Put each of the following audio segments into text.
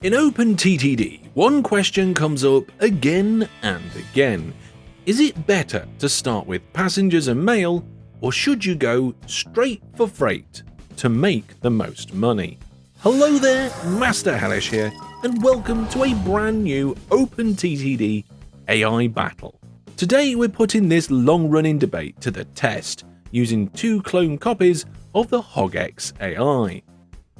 In OpenTTD, one question comes up again and again. Is it better to start with passengers and mail, or should you go straight for freight to make the most money? Hello there, Master Hellish here, and welcome to a brand new OpenTTD AI battle. Today we're putting this long-running debate to the test using two clone copies of the HOGEx AI.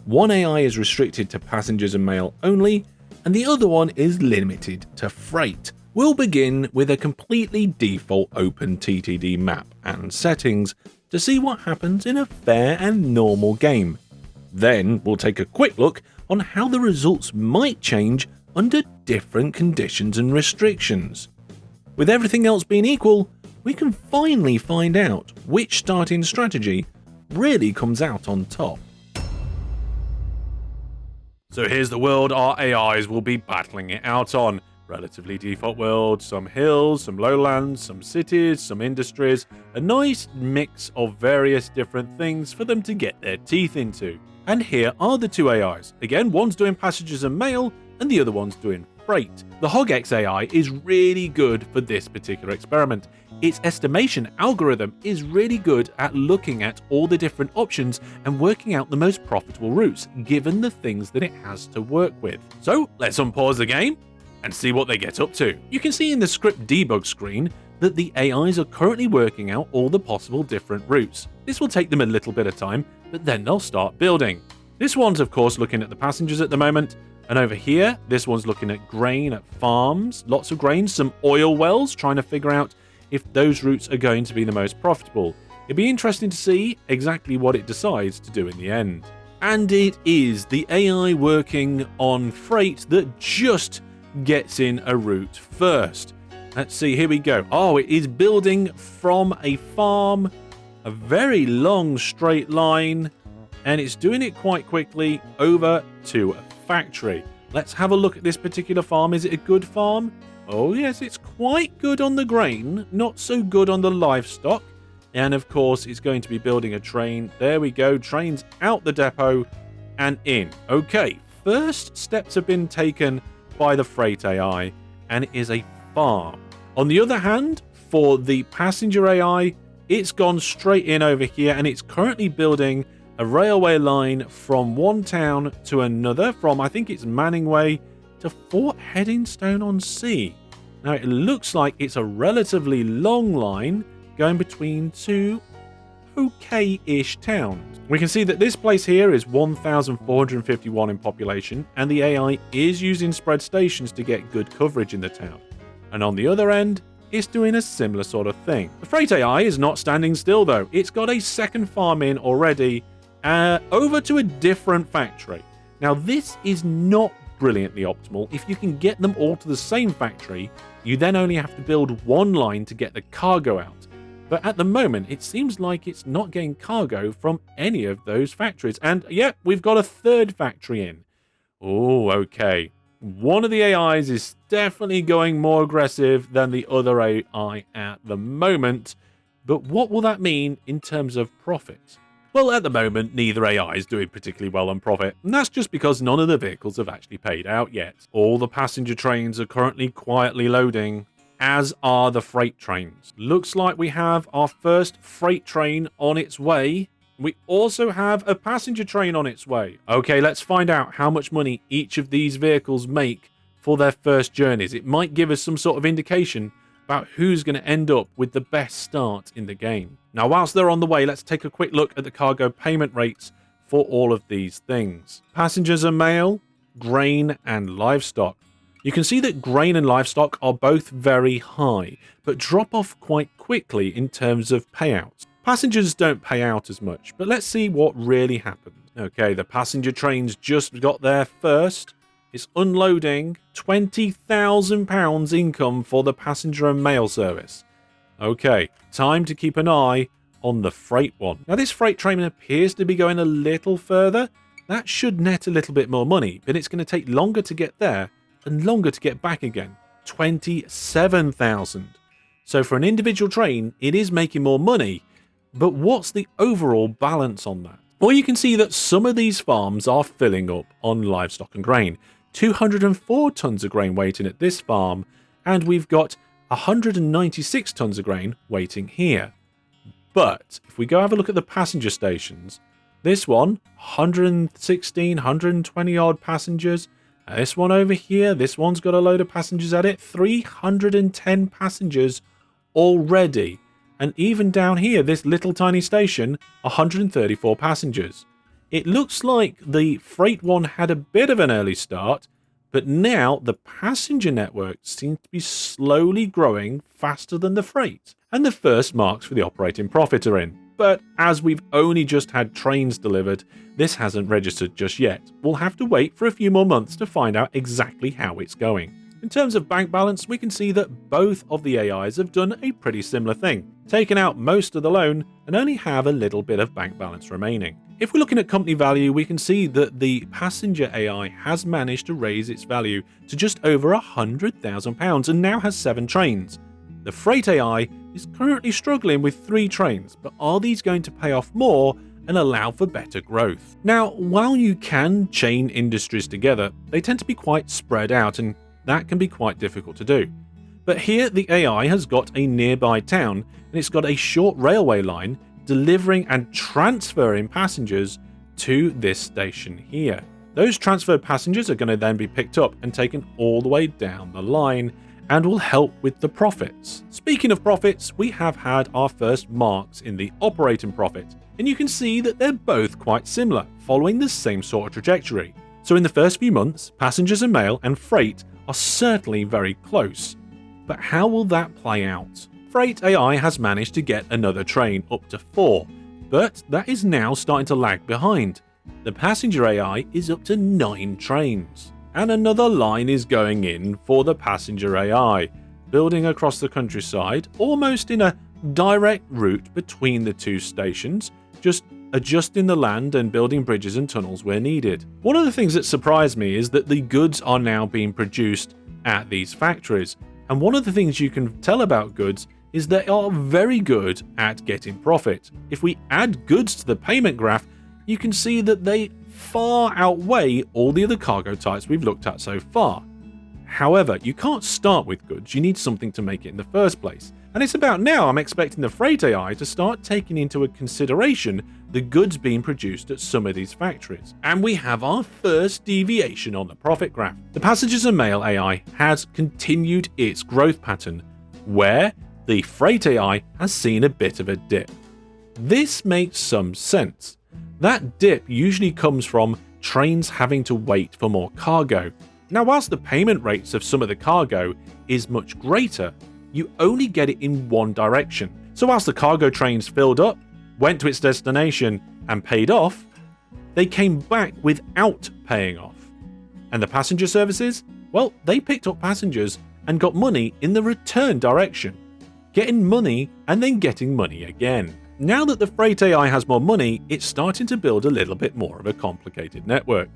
One AI is restricted to passengers and mail only, and the other one is limited to freight. We'll begin with a completely default OpenTTD map and settings to see what happens in a fair and normal game. Then we'll take a quick look on how the results might change under different conditions and restrictions. With everything else being equal, we can finally find out which starting strategy really comes out on top. So here's the world our AIs will be battling it out on. Relatively default world, some hills, some lowlands, some cities, some industries, a nice mix of various different things for them to get their teeth into. And here are the two AIs. Again, one's doing passengers and mail, and the other one's doing freight. The HOGEx AI is really good for this particular experiment. Its estimation algorithm is really good at looking at all the different options and working out the most profitable routes, given the things that it has to work with. So let's unpause the game and see what they get up to. You can see in the script debug screen that the AIs are currently working out all the possible different routes. This will take them a little bit of time, but then they'll start building. This one's of course looking at the passengers at the moment, and over here, this one's looking at grain, at farms, lots of grain, some oil wells, trying to figure out if those routes are going to be the most profitable. It'd be interesting to see exactly what it decides to do in the end. And it is the AI working on freight that just gets in a route first. Let's see, here we go. Oh, it is building from a farm, a very long straight line, and it's doing it quite quickly over to a factory. Let's have a look at this particular farm. Is it a good farm? Oh yes, it's quite good on the grain, not so good on the livestock. And of course, it's going to be building a train. There we go, trains out the depot and in. Okay, first steps have been taken by the freight AI, and it is a farm. On the other hand, for the passenger AI, it's gone straight in over here, and it's currently building a railway line from one town to another, from I think it's Manningway to Fort Headingstone-on-Sea. Now it looks like it's a relatively long line going between two okay-ish towns. We can see that this place here is 1,451 in population, and the AI is using spread stations to get good coverage in the town. And on the other end, it's doing a similar sort of thing. The freight AI is not standing still though. It's got a second farm in already, over to a different factory. Now this is not brilliantly optimal. If you can get them all to the same factory, you then only have to build one line to get the cargo out. But at the moment, it seems like it's not getting cargo from any of those factories. And yep, we've got a third factory in. Oh, okay. One of the AIs is definitely going more aggressive than the other AI at the moment. But what will that mean in terms of profit? Well, at the moment, neither AI is doing particularly well on profit, and that's just because none of the vehicles have actually paid out yet. All the passenger trains are currently quietly loading, as are the freight trains. Looks like we have our first freight train on its way. We also have a passenger train on its way. Okay, let's find out how much money each of these vehicles make for their first journeys. It might give us some sort of indication about who's going to end up with the best start in the game. Now, whilst they're on the way, let's take a quick look at the cargo payment rates for all of these things. Passengers and mail, grain and livestock. You can see that grain and livestock are both very high, but drop off quite quickly in terms of payouts. Passengers don't pay out as much, but let's see what really happened. Okay, the passenger trains just got there first. It's unloading. £20,000 income for the passenger and mail service. Okay, time to keep an eye on the freight one. Now this freight train appears to be going a little further. That should net a little bit more money, but it's going to take longer to get there and longer to get back again. 27,000. So for an individual train, it is making more money, but what's the overall balance on that? Well, you can see that some of these farms are filling up on livestock and grain. 204 tons of grain waiting at this farm, and we've got 196 tons of grain waiting here. But if we go have a look at the passenger stations, this one, 116, 120 odd passengers. This one over here, this one's got a load of passengers at it, 310 passengers already. And even down here, this little tiny station, 134 passengers. It looks like the freight one had a bit of an early start, but now the passenger network seems to be slowly growing faster than the freight. And the first marks for the operating profit are in. But as we've only just had trains delivered, this hasn't registered just yet. We'll have to wait for a few more months to find out exactly how it's going. In terms of bank balance, we can see that both of the AIs have done a pretty similar thing, taken out most of the loan and only have a little bit of bank balance remaining. If we're looking at company value, we can see that the passenger AI has managed to raise its value to just over £100,000 and now has 7 trains. The freight AI is currently struggling with 3 trains, but are these going to pay off more and allow for better growth? Now, while you can chain industries together, they tend to be quite spread out, and that can be quite difficult to do. But here the AI has got a nearby town, and it's got a short railway line delivering and transferring passengers to this station here. Those transferred passengers are going to then be picked up and taken all the way down the line and will help with the profits. Speaking of profits, we have had our first marks in the operating profit, and you can see that they're both quite similar, following the same sort of trajectory. So in the first few months, passengers and mail and freight are certainly very close. But how will that play out? Freight AI has managed to get another train up to 4, but that is now starting to lag behind. The passenger AI is up to 9 trains. And another line is going in for the passenger AI, building across the countryside, almost in a direct route between the 2 stations, just adjusting the land and building bridges and tunnels where needed. One of the things that surprised me is that the goods are now being produced at these factories, and one of the things you can tell about goods is they are very good at getting profit. If we add goods to the payment graph, you can see that they far outweigh all the other cargo types we've looked at so far. However, you can't start with goods, you need something to make it in the first place. And it's about now I'm expecting the freight AI to start taking into consideration the goods being produced at some of these factories. And we have our first deviation on the profit graph. The passengers and mail AI has continued its growth pattern, where the freight AI has seen a bit of a dip. This makes some sense. That dip usually comes from trains having to wait for more cargo. Now, whilst the payment rates of some of the cargo is much greater, you only get it in one direction. So whilst the cargo trains filled up, went to its destination and paid off, they came back without paying off. And the passenger services? Well, they picked up passengers and got money in the return direction, getting money and then getting money again. Now that the freight AI has more money, it's starting to build a little bit more of a complicated network.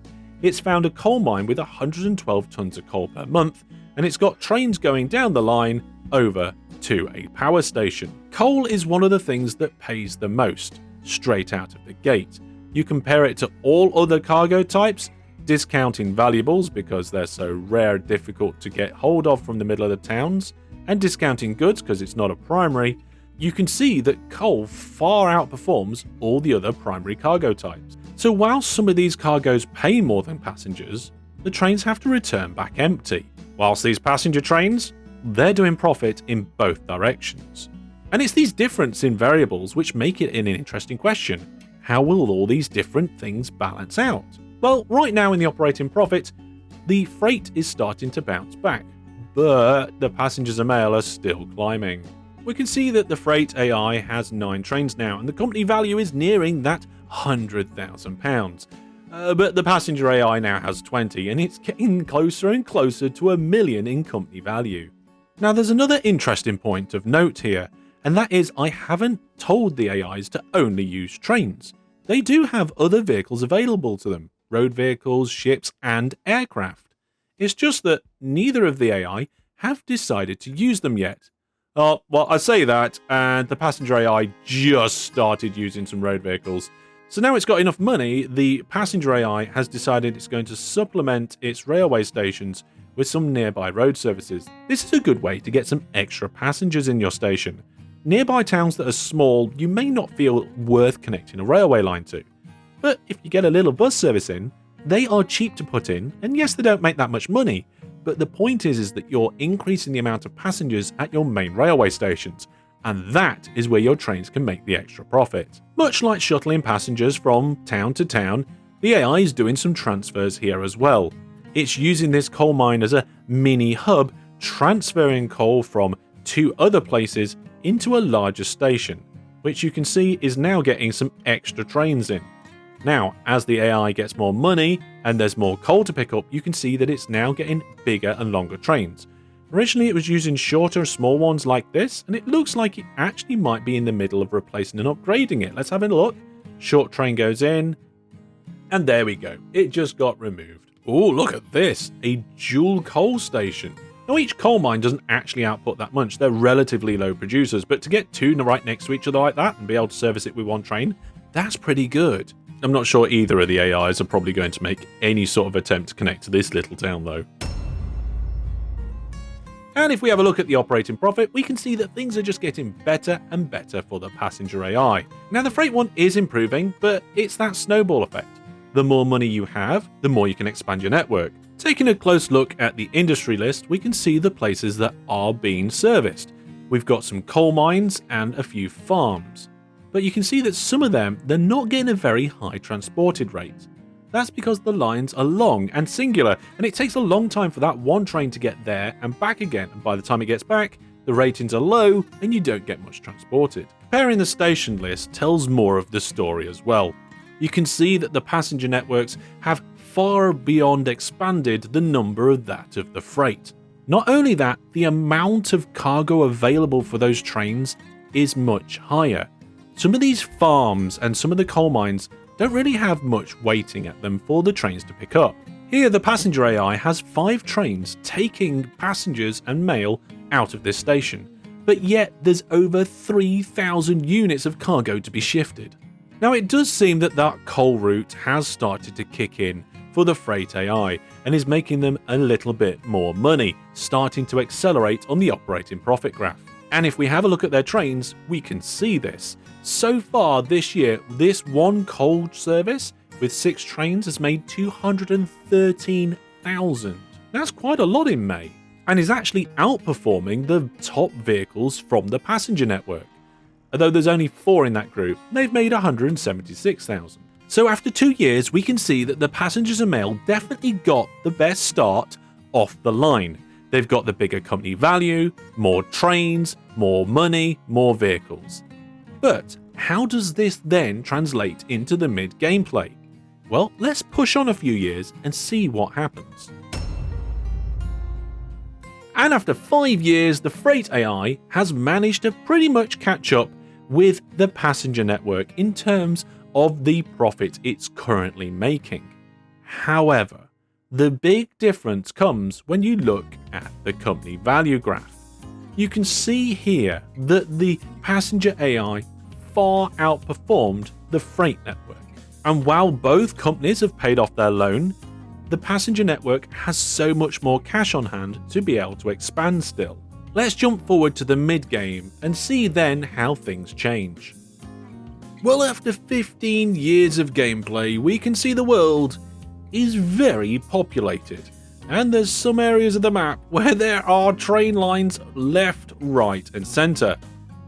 It's found a coal mine with 112 tons of coal per month, and it's got trains going down the line over to a power station. Coal is one of the things that pays the most, straight out of the gate. You compare it to all other cargo types, discounting valuables because they're so rare and difficult to get hold of from the middle of the towns, and discounting goods because it's not a primary, you can see that coal far outperforms all the other primary cargo types. So while some of these cargoes pay more than passengers, the trains have to return back empty. Whilst these passenger trains, they're doing profit in both directions. And it's these differences in variables which make it an interesting question. How will all these different things balance out? Well, right now in the operating profit, the freight is starting to bounce back, but the passengers and mail are still climbing. We can see that the freight AI has 9 trains now, and the company value is nearing that £100,000. But the passenger AI now has 20, and it's getting closer and closer to £1 million in company value. Now, there's another interesting point of note here, and that is I haven't told the AIs to only use trains. They do have other vehicles available to them, road vehicles, ships, and aircraft. It's just that neither of the AI have decided to use them yet. Well, I say that, and the passenger AI just started using some road vehicles. So now it's got enough money, the passenger AI has decided it's going to supplement its railway stations with some nearby road services. This is a good way to get some extra passengers in your station. Nearby towns that are small, you may not feel worth connecting a railway line to. But if you get a little bus service in, they are cheap to put in, and yes, they don't make that much money, but the point is that you're increasing the amount of passengers at your main railway stations, and that is where your trains can make the extra profit. Much like shuttling passengers from town to town, the AI is doing some transfers here as well. It's using this coal mine as a mini hub, transferring coal from 2 other places into a larger station, which you can see is now getting some extra trains in. Now, as the AI gets more money and there's more coal to pick up, you can see that it's now getting bigger and longer trains. Originally it was using shorter, small ones like this, and it looks like it actually might be in the middle of replacing and upgrading it. Let's have a look. Short train goes in, and there we go. It just got removed. Oh, look at this, a dual coal station. Now each coal mine doesn't actually output that much, they're relatively low producers, but to get 2 right next to each other like that and be able to service it with 1 train, that's pretty good. I'm not sure either of the AIs are probably going to make any sort of attempt to connect to this little town though. And if we have a look at the operating profit, we can see that things are just getting better and better for the passenger AI. Now the freight one is improving, but it's that snowball effect. The more money you have, the more you can expand your network. Taking a close look at the industry list, we can see the places that are being serviced. We've got some coal mines and a few farms. But you can see that some of them, they're not getting a very high transported rate. That's because the lines are long and singular, and it takes a long time for that 1 train to get there and back again, and by the time it gets back, the ratings are low and you don't get much transported. Comparing the station list tells more of the story as well. You can see that the passenger networks have far beyond expanded the number of that of the freight. Not only that, the amount of cargo available for those trains is much higher. Some of these farms and some of the coal mines don't really have much waiting at them for the trains to pick up. Here the passenger AI has 5 trains taking passengers and mail out of this station, but yet there's over 3,000 units of cargo to be shifted. Now it does seem that that coal route has started to kick in for the freight AI and is making them a little bit more money, starting to accelerate on the operating profit graph. And if we have a look at their trains, we can see this. So far this year, this 1 coal service with 6 trains has made 213,000. That's quite a lot in May, and is actually outperforming the top vehicles from the passenger network. Although there's only 4 in that group, they've made 176,000. So after 2 years, we can see that the passengers and mail definitely got the best start off the line. They've got the bigger company value, more trains, more money, more vehicles. But how does this then translate into the mid gameplay? Well, let's push on a few years and see what happens. And after 5 years, the freight AI has managed to pretty much catch up with the passenger network in terms of the profit it's currently making. However, the big difference comes when you look at the company value graph. You can see here that the passenger AI far outperformed the freight network. And while both companies have paid off their loan, the passenger network has so much more cash on hand to be able to expand still. Let's jump forward to the mid-game and see then how things change. Well, after 15 years of gameplay, we can see the world is very populated, and there's some areas of the map where there are train lines left, right and centre.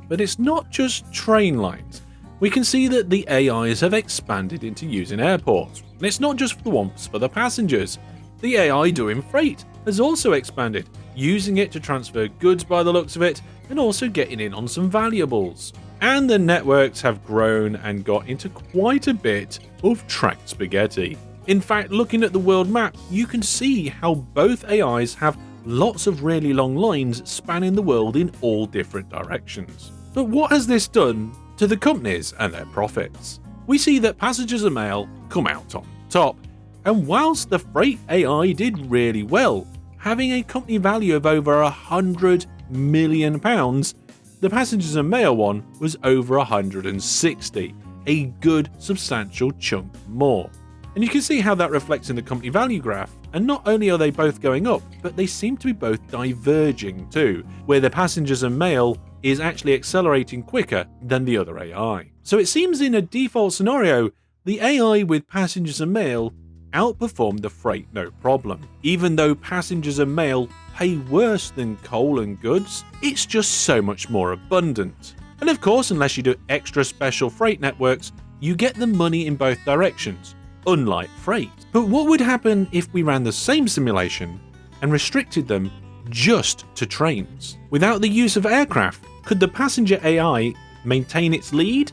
But it's not just train lines. We can see that the AIs have expanded into using airports. And it's not just the ones for the passengers. The AI doing freight has also expanded, using it to transfer goods by the looks of it, and also getting in on some valuables. And the networks have grown and got into quite a bit of tracked spaghetti. In fact, looking at the world map, you can see how both AIs have lots of really long lines spanning the world in all different directions. But what has this done to the companies and their profits? We see that passengers and mail come out on top, and whilst the freight AI did really well, having a company value of over £100 million, the passengers and mail one was over 160, a good substantial chunk more. And you can see how that reflects in the company value graph, and not only are they both going up, but they seem to be both diverging too, where the passengers and mail is actually accelerating quicker than the other AI. So it seems in a default scenario, the AI with passengers and mail outperformed the freight no problem. Even though passengers and mail pay worse than coal and goods, it's just so much more abundant. And of course, unless you do extra special freight networks, you get the money in both directions, unlike freight. But what would happen if we ran the same simulation and restricted them just to trains? Without the use of aircraft, could the passenger AI maintain its lead?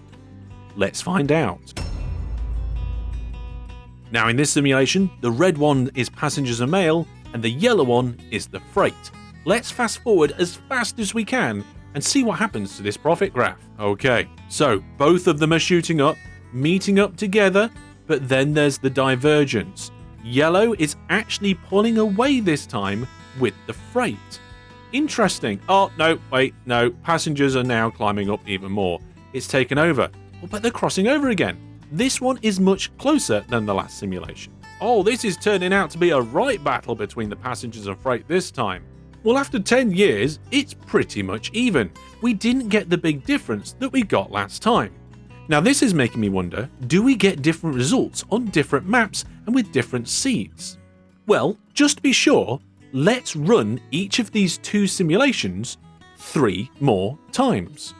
Let's find out. Now in this simulation, the red one is passengers and mail, and the yellow one is the freight. Let's fast forward as fast as we can and see what happens to this profit graph. Okay, so both of them are shooting up, meeting up together, but then there's the divergence. Yellow is actually pulling away this time with the freight. Interesting. Oh, no, wait, no. Passengers are now climbing up even more. It's taken over. Oh, but they're crossing over again. This one is much closer than the last simulation. Oh, this is turning out to be a right battle between the passengers and freight this time. Well, after 10 years, it's pretty much even. We didn't get the big difference that we got last time. Now this is making me wonder, do we get different results on different maps and with different seeds? Well, just to be sure, let's run each of these two simulations 3 more times.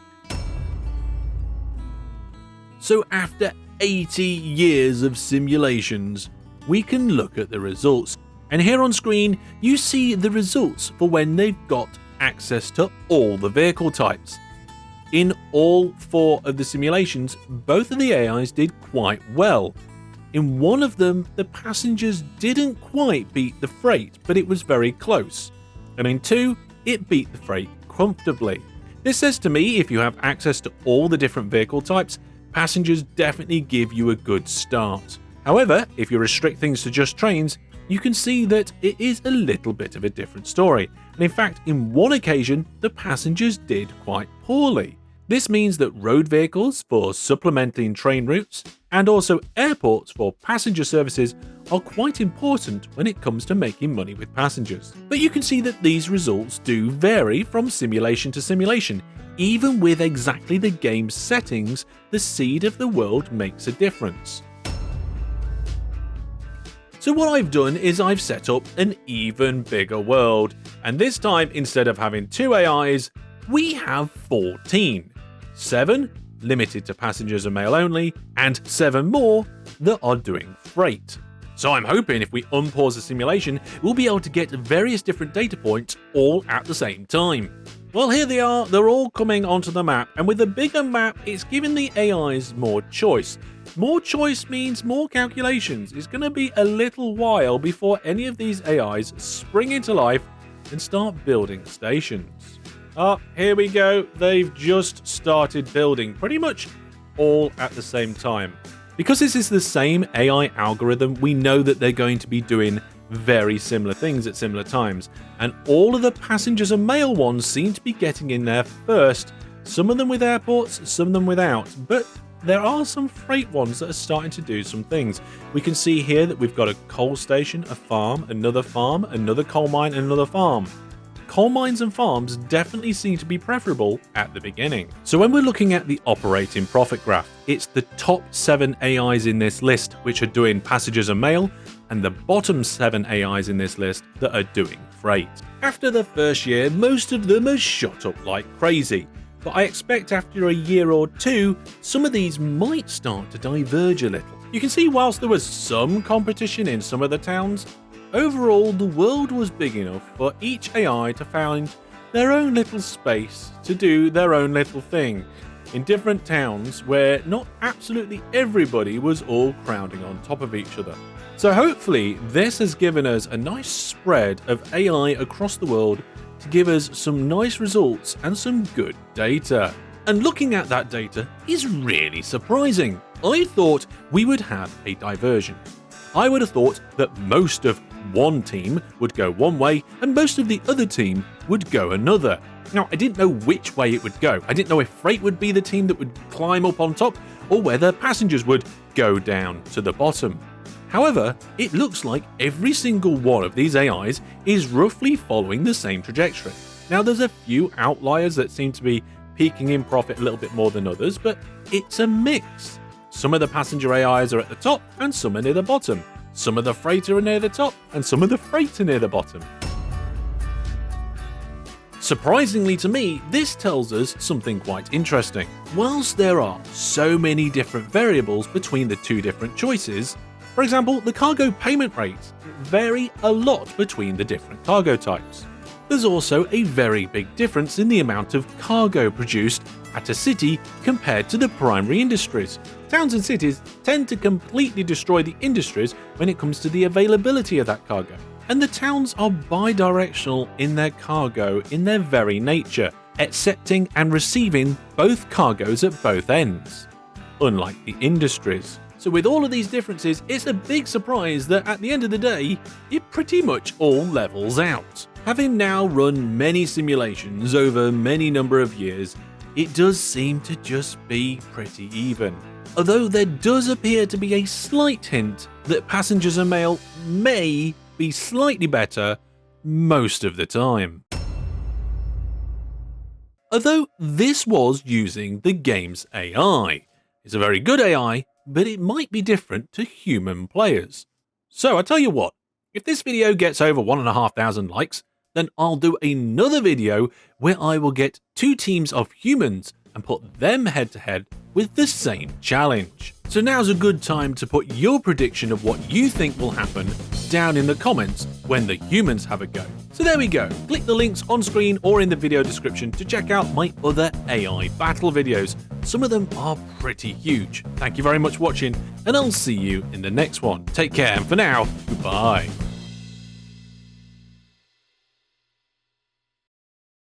So after 80 years of simulations, we can look at the results. And here on screen, you see the results for when they've got access to all the vehicle types. In all 4 of the simulations, both of the AIs did quite well. In one of them, the passengers didn't quite beat the freight, but it was very close. And in 2, it beat the freight comfortably. This says to me, if you have access to all the different vehicle types, passengers definitely give you a good start. However, if you restrict things to just trains, you can see that it is a little bit of a different story. And in fact, in one occasion, the passengers did quite poorly. This means that road vehicles for supplementing train routes and also airports for passenger services are quite important when it comes to making money with passengers. But you can see that these results do vary from simulation to simulation. Even with exactly the game's settings, the seed of the world makes a difference. So what I've done is I've set up an even bigger world, and this time instead of having 2 AIs, we have 14. 7 limited to passengers and mail only, and 7 more that are doing freight. So I'm hoping if we unpause the simulation, we'll be able to get various different data points all at the same time. Well, here they are, they're all coming onto the map, and with a bigger map, it's giving the AIs more choice. More choice means more calculations. It's going to be a little while before any of these AIs spring into life and start building stations. Oh, here we go. They've just started building pretty much all at the same time. Because this is the same AI algorithm, we know that they're going to be doing very similar things at similar times. And all of the passengers and mail ones seem to be getting in there first. Some of them with airports, some of them without. But there are some freight ones that are starting to do some things. We can see here that we've got a coal station, a farm, another coal mine, and another farm. Coal mines and farms definitely seem to be preferable at the beginning. So when we're looking at the operating profit graph, it's the top 7 AIs in this list which are doing passengers and mail, and the bottom 7 AIs in this list that are doing freight. After the first year, most of them are shot up like crazy, but I expect after a year or 2, some of these might start to diverge a little. You can see whilst there was some competition in some of the towns, overall the world was big enough for each AI to find their own little space to do their own little thing in different towns where not absolutely everybody was all crowding on top of each other. So hopefully this has given us a nice spread of AI across the world to give us some nice results and some good data. And looking at that data is really surprising. I thought we would have a diversion. I would have thought that most of one team would go one way and most of the other team would go another. Now, I didn't know which way it would go. I didn't know if freight would be the team that would climb up on top or whether passengers would go down to the bottom. However, it looks like every single one of these AIs is roughly following the same trajectory. Now, there's a few outliers that seem to be peaking in profit a little bit more than others, but it's a mix. Some of the passenger AIs are at the top and some are near the bottom. Some of the freighter are near the top and some of the freight are near the bottom. Surprisingly to me, this tells us something quite interesting. Whilst there are so many different variables between the two different choices, for example, the cargo payment rates vary a lot between the different cargo types. There's also a very big difference in the amount of cargo produced at a city compared to the primary industries. Towns and cities tend to completely destroy the industries when it comes to the availability of that cargo. And the towns are bidirectional in their cargo in their very nature, accepting and receiving both cargoes at both ends, unlike the industries. So with all of these differences, it's a big surprise that at the end of the day, it pretty much all levels out. Having now run many simulations over many number of years, it does seem to just be pretty even. Although there does appear to be a slight hint that passengers and mail may be slightly better most of the time. Although this was using the game's AI. It's a very good AI, but it might be different to human players. So I tell you what, if this video gets over 1,500 likes, then I'll do another video where I will get two teams of humans and put them head to head with the same challenge. So now's a good time to put your prediction of what you think will happen down in the comments when the humans have a go. So there we go, click the links on screen or in the video description to check out my other AI battle videos. Some of them are pretty huge. Thank you very much for watching and I'll see you in the next one. Take care and for now, goodbye.